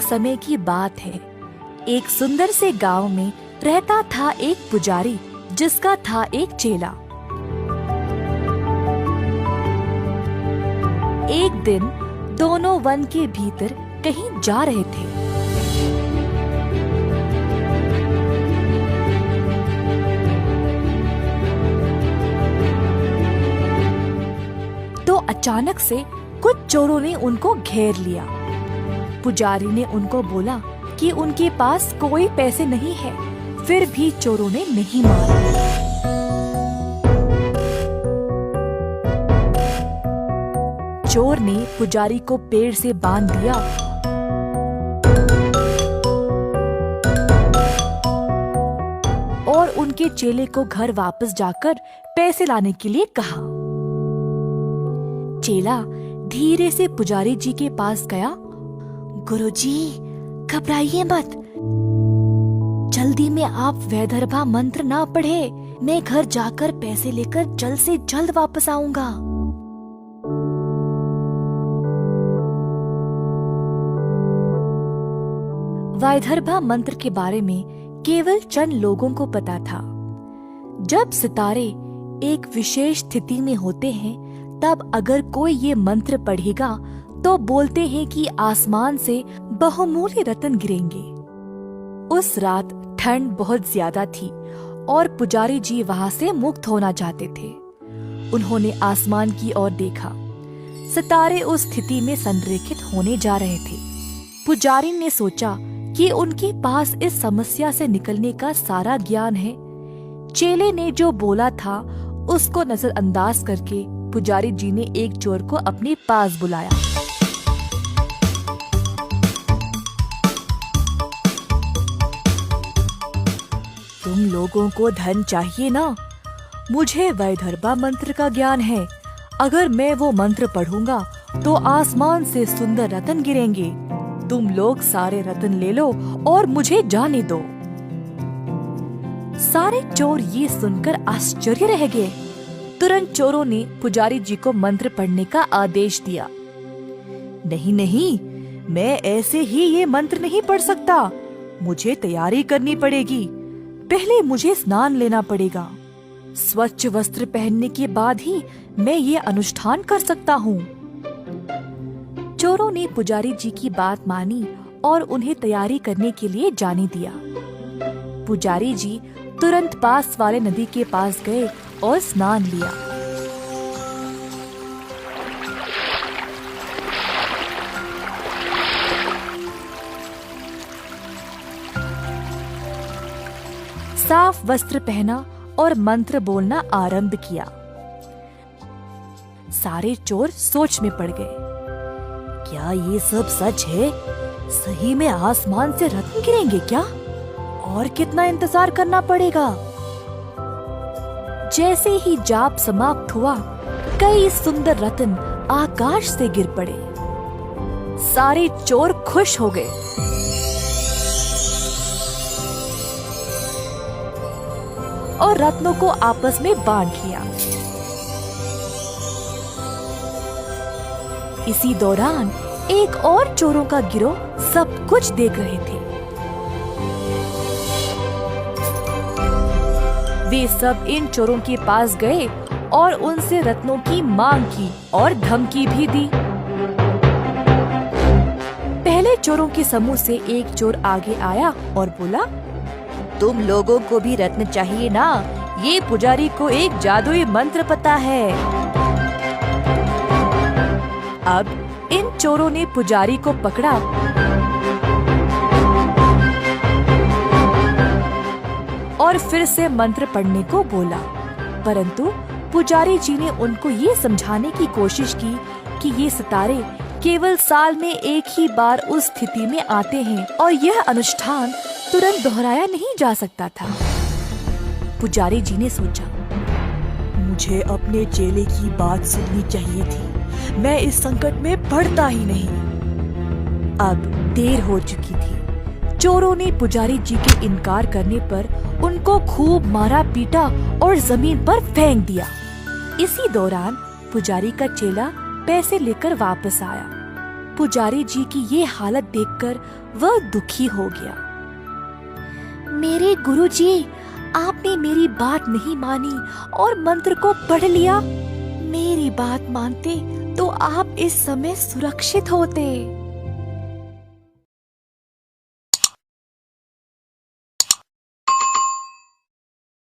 समय की बात है। एक सुंदर से गांव में रहता था एक पुजारी जिसका था एक चेला। एक दिन दोनों वन के भीतर कहीं जा रहे थे। तो अचानक से कुछ चोरों ने उनको घेर लिया। पुजारी ने उनको बोला कि उनके पास कोई पैसे नहीं है, फिर भी चोरों ने नहीं मारा। चोर ने पुजारी को पेड़ से बांध दिया और उनके चेले को घर वापस जाकर पैसे लाने के लिए कहा। चेला धीरे से पुजारी जी के पास गया। गुरुजी, घबराइए मत, जल्दी में आप वैदर्भा मंत्र ना पढ़े। मैं घर जाकर पैसे लेकर जल्द से जल्द वापस आऊंगा। वैदर्भा मंत्र के बारे में केवल चंद लोगों को पता था। जब सितारे एक विशेष स्थिति में होते हैं, तब अगर कोई ये मंत्र पढ़ेगा तो बोलते हैं कि आसमान से बहुमूल्य रत्न गिरेंगे। उस रात ठंड बहुत ज्यादा थी और पुजारी जी वहां से मुक्त होना चाहते थे। उन्होंने आसमान की ओर देखा। सितारे उस स्थिति में संरेखित होने जा रहे थे। पुजारी ने सोचा कि उनके पास इस समस्या से निकलने का सारा ज्ञान है। चेले ने जो बोला था उसको नजरअंदाज करके पुजारी जी ने एक चोर को अपने पास बुलाया। तुम लोगों को धन चाहिए ना? मुझे वैदर्भा मंत्र का ज्ञान है। अगर मैं वो मंत्र पढ़ूंगा तो आसमान से सुंदर रत्न गिरेंगे। तुम लोग सारे रत्न ले लो और मुझे जाने दो। सारे चोर ये सुनकर आश्चर्य रह गए। तुरंत चोरों ने पुजारी जी को मंत्र पढ़ने का आदेश दिया। नहीं नहीं, मैं ऐसे ही ये मंत्र नहीं पढ़ सकता। मुझे तैयारी करनी पड़ेगी। पहले मुझे स्नान लेना पड़ेगा। स्वच्छ वस्त्र पहनने के बाद ही मैं ये अनुष्ठान कर सकता हूँ। चोरों ने पुजारी जी की बात मानी और उन्हें तैयारी करने के लिए जाने दिया। पुजारी जी तुरंत पास वाले नदी के पास गए और स्नान लिया। साफ वस्त्र पहना और मंत्र बोलना आरंभ किया। सारे चोर सोच में पड़ गए। क्या ये सब सच है? सही में आसमान से रत्न गिरेंगे क्या? और कितना इंतजार करना पड़ेगा? जैसे ही जाप समाप्त हुआ, कई सुंदर रत्न आकाश से गिर पड़े। सारे चोर खुश हो गए। और रत्नों को आपस में बांट लिया। इसी दौरान एक और चोरों का गिरोह सब कुछ देख रहे थे। वे सब इन चोरों के पास गए और उनसे रत्नों की मांग की और धमकी भी दी। पहले चोरों के समूह से एक चोर आगे आया और बोला, तुम लोगों को भी रत्न चाहिए ना? ये पुजारी को एक जादुई मंत्र पता है। अब इन चोरों ने पुजारी को पकड़ा और फिर से मंत्र पढ़ने को बोला, परंतु पुजारी जी ने उनको ये समझाने की कोशिश की कि ये सितारे केवल साल में एक ही बार उस स्थिति में आते हैं और यह अनुष्ठान तुरंत दोहराया नहीं जा सकता था। पुजारी जी ने सोचा, मुझे अपने चेले की बात सुननी चाहिए थी। मैं इस संकट में पड़ता ही नहीं। अब देर हो चुकी थी। चोरों ने पुजारी जी के इनकार करने पर उनको खूब मारा पीटा और जमीन पर फेंक दिया। इसी दौरान पुजारी का चेला पैसे लेकर वापस आया। पुजारी जी की ये हालत देखकर वह दुखी हो गया। मेरे गुरुजी, आपने मेरी बात नहीं मानी और मंत्र को पढ़ लिया। मेरी बात मानते तो आप इस समय सुरक्षित होते।